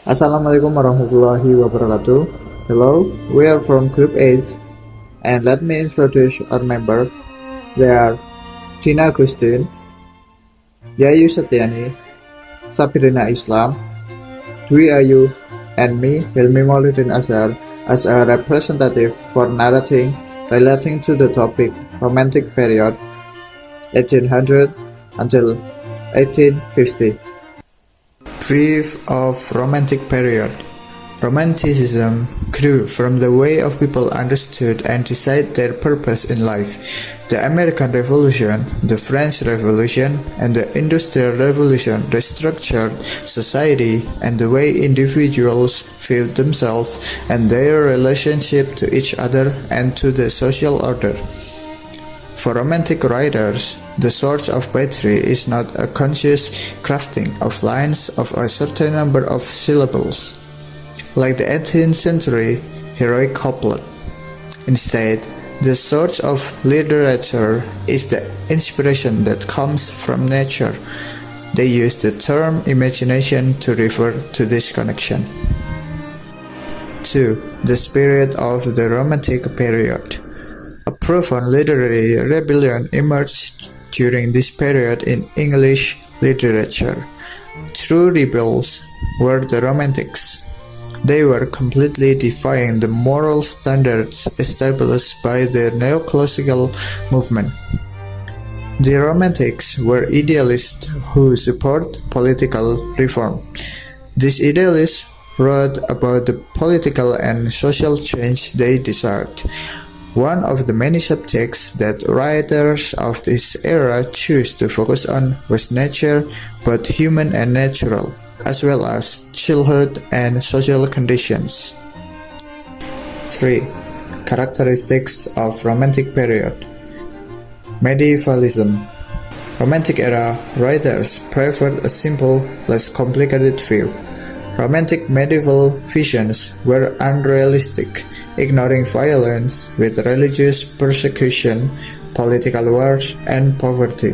Assalamualaikum warahmatullahi wabarakatuh. Hello, we are from Group 8, and let me introduce our member. They are Dina Agustin, Yayu Setyani, Sabrina Islam, Dhui Ayu, and me, Helmi Mauludin Azhar, as a representative for narrating relating to the topic Romantic period 1800 until 1850. Brief of Romantic period. Romanticism grew from the way of people understood and decided their purpose in life. The American Revolution, the French Revolution, and the Industrial Revolution restructured society and the way individuals viewed themselves and their relationship to each other and to the social order. For Romantic writers, the source of poetry is not a conscious crafting of lines of a certain number of syllables, like the 18th century heroic couplet. Instead, the source of literature is the inspiration that comes from nature. They use the term imagination to refer to this connection. 2. The spirit of the Romantic period. A profound literary rebellion emerged during this period in English literature. True rebels were the Romantics. They were completely defying the moral standards established by the neoclassical movement. The Romantics were idealists who support political reform. These idealists wrote about the political and social change they desired. One of the many subjects that writers of this era chose to focus on was nature, both human and natural, as well as childhood and social conditions. 3. Characteristics of Romantic period. Medievalism. Romantic era writers preferred a simple, less complicated view. Romantic medieval visions were unrealistic, ignoring violence with religious persecution, political wars, and poverty.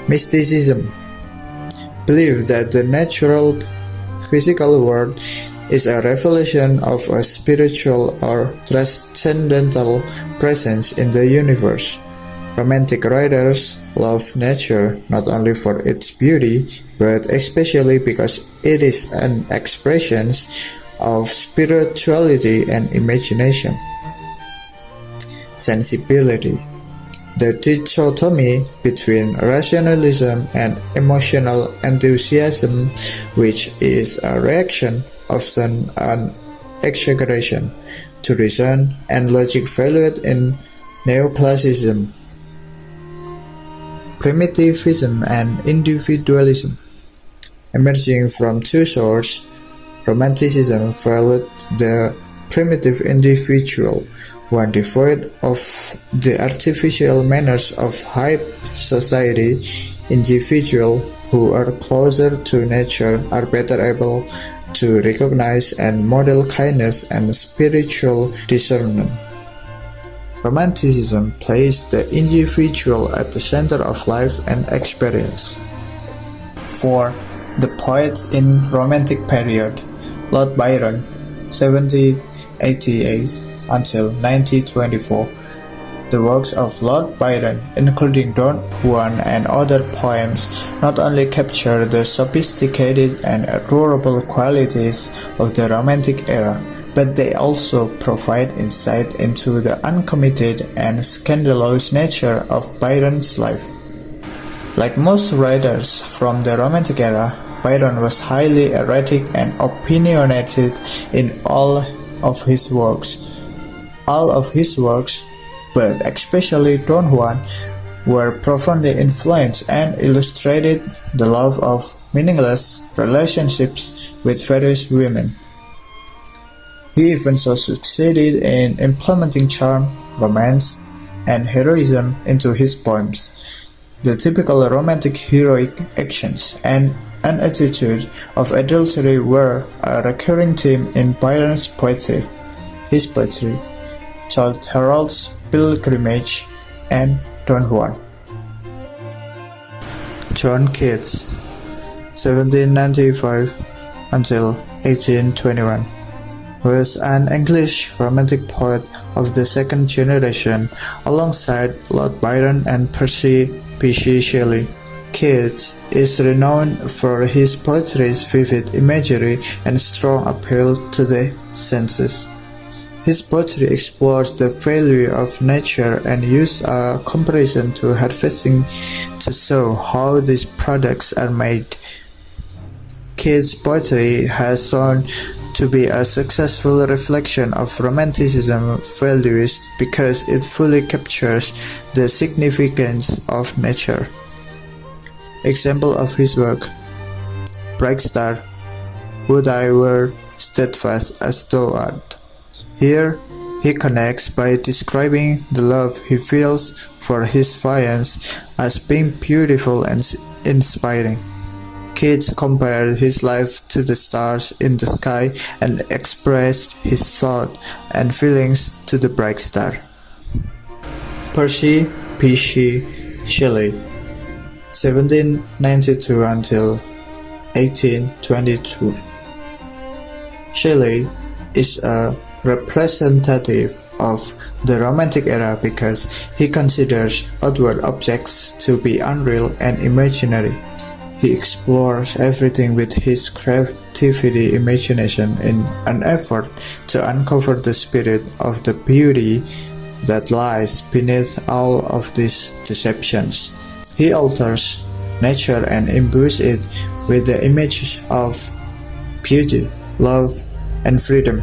Mysticism. Believe that the natural physical world is a revelation of a spiritual or transcendental presence in the universe. Romantic writers love nature not only for its beauty, but especially because it is an expression of spirituality and imagination. Sensibility. The dichotomy between rationalism and emotional enthusiasm, which is a reaction, often an exaggeration, to reason and logic valued in neoclassicism. Primitivism and individualism. Emerging from two sources, Romanticism valued the primitive individual, one devoid of the artificial manners of high society. Individuals who are closer to nature are better able to recognize and model kindness and spiritual discernment. Romanticism placed the individual at the center of life and experience. 4. The poets in Romantic period. Lord Byron, 1788 until 1924. The works of Lord Byron, including Don Juan and other poems, not only capture the sophisticated and adorable qualities of the Romantic era, but they also provide insight into the uncommitted and scandalous nature of Byron's life. Like most writers from the Romantic era, Byron was highly erratic and opinionated in all of his works. All of his works, but especially Don Juan, were profoundly influenced and illustrated the love of meaningless relationships with various women. He even so succeeded in implementing charm, romance, and heroism into his poems. The typical romantic heroic actions and an attitude of adultery were a recurring theme in Byron's poetry. His poetry, Childe Harold's Pilgrimage, and Don Juan. John Keats, 1795 until 1821, was an English romantic poet of the second generation alongside Lord Byron and Percy Bysshe Shelley. Keats is renowned for his poetry's vivid imagery and strong appeal to the senses. His poetry explores the value of nature and uses a comparison to harvesting to show how these products are made. Keats' poetry has shown to be a successful reflection of Romanticism values because it fully captures the significance of nature. Example of his work: Bright star, would I were steadfast as thou art. Here, he connects by describing the love he feels for his fiancé as being beautiful and inspiring. Keats compared his life to the stars in the sky and expressed his thoughts and feelings to the bright star. Percy Bysshe Shelley, 1792 until 1822. Shelley is a representative of the Romantic era because he considers outward objects to be unreal and imaginary. He explores everything with his creativity imagination in an effort to uncover the spirit of the beauty that lies beneath all of these deceptions. He alters nature and imbues it with the image of beauty, love, and freedom.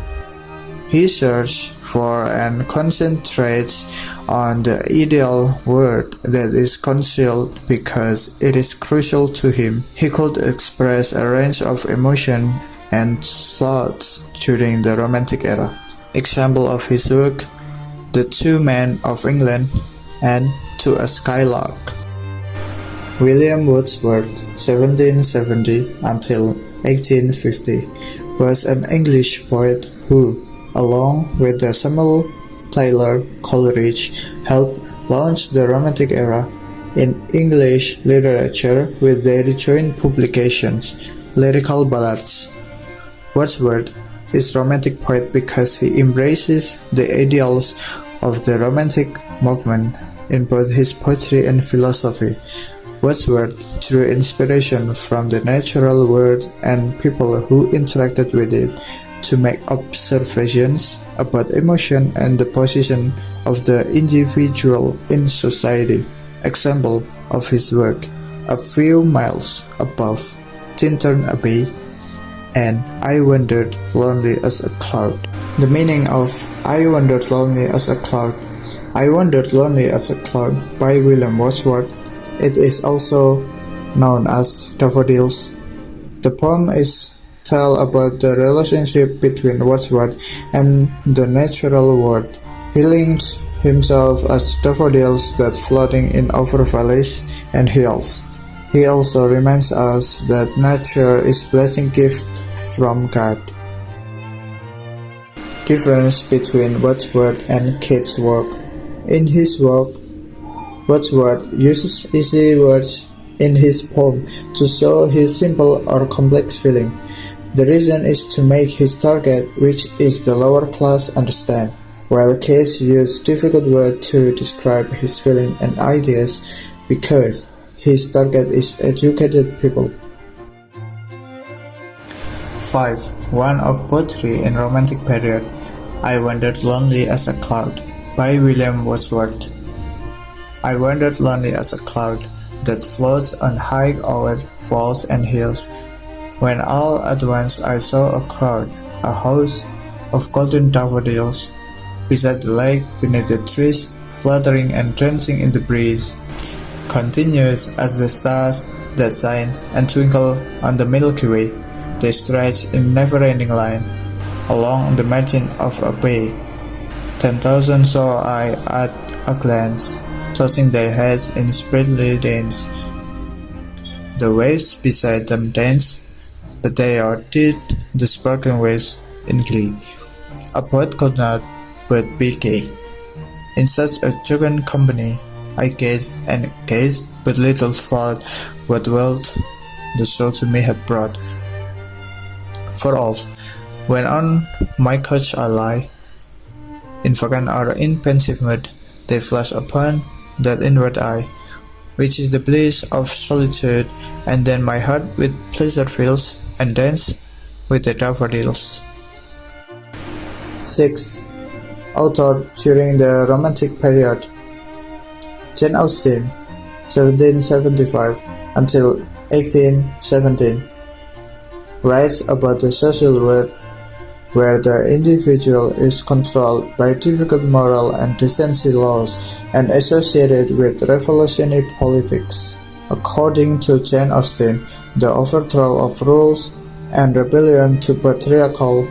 He searches for and concentrates on the ideal world that is concealed because it is crucial to him. He could express a range of emotion and thoughts during the Romantic era. Example of his work: The Two Men of England and To a Skylark. William Wordsworth, 1770 until 1850, was an English poet who, along with Samuel Taylor Coleridge, helped launch the Romantic era in English literature with their joint publications, Lyrical Ballads. Wordsworth is a Romantic poet because he embraces the ideals of the Romantic movement in both his poetry and philosophy. Wordsworth drew inspiration from the natural world and people who interacted with it to make observations about emotion and the position of the individual in society. Example of his work: A Few Miles Above, Tintern Abbey, and I Wandered Lonely as a Cloud. The meaning of I Wandered Lonely as a Cloud. I Wandered Lonely as a Cloud by William Wordsworth. It is also known as Daffodils. The poem is tell about the relationship between Wordsworth and the natural world. He links himself as daffodils that floating in over valleys and hills. He also reminds us that nature is blessing gift from God. Difference between Wordsworth and Keats' work. In his work, Wordsworth uses easy words in his poem to show his simple or complex feeling. The reason is to make his target, which is the lower class, understand, while Keats used difficult words to describe his feelings and ideas because his target is educated people. 5. One of poetry in Romantic period. I Wandered Lonely as a Cloud by William Wordsworth. I wandered lonely as a cloud that floats on high over falls and hills, when all at once I saw a crowd, a host of golden daffodils, beside the lake beneath the trees, fluttering and dancing in the breeze, continuous as the stars that shine and twinkle on the Milky Way. They stretch in never-ending line along the margin of a bay. 10,000 saw I at a glance, tossing their heads in sprightly dance. The waves beside them dance, but they outdid the sparkling waves in glee. A poet could not but be gay. In such a jocund company, I gazed and gazed, but little thought what wealth the soul to me had brought. For off, when on my couch I lie, in vacant or in pensive mood, they flash upon that inward eye, which is the bliss of solitude, and then my heart with pleasure fills, and dance with the daffodils. 6. Author during the Romantic period. Jane Austen, 1775 until 1817, writes about the social world where the individual is controlled by difficult moral and decency laws and associated with revolutionary politics. According to Jane Austen, the overthrow of rules and rebellion to patriarchal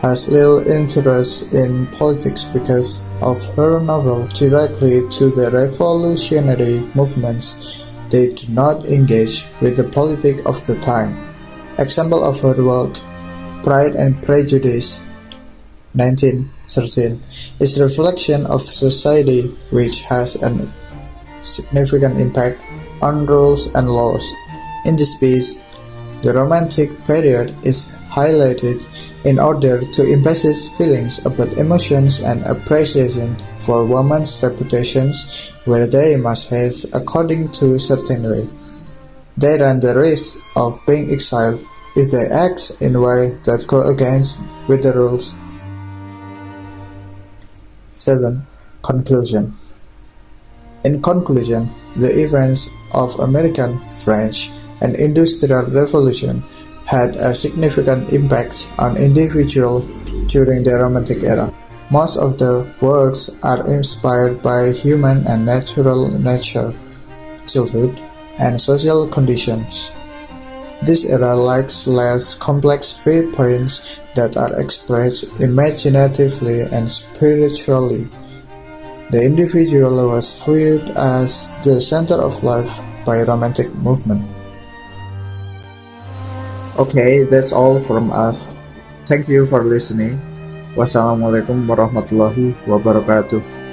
has little interest in politics because of her novel directly to the revolutionary movements. They do not engage with the politics of the time. Example of her work, Pride and Prejudice, 1913, is a reflection of society which has a significant impact on rules and laws. In this piece, the Romantic period is highlighted in order to emphasize feelings about emotions and appreciation for women's reputations where they must have according to certain way. They run the risk of being exiled if they act in a way that go against with the rules. 7. Conclusion. In conclusion, the events of American, French, and Industrial Revolution had a significant impact on individuals during the Romantic era. Most of the works are inspired by human and natural nature, childhood, and social conditions. This era lacks less complex viewpoints that are expressed imaginatively and spiritually. The individual was viewed as the center of life by Romantic movement. Okay, that's all from us. Thank you for listening. Wassalamualaikum warahmatullahi wabarakatuh.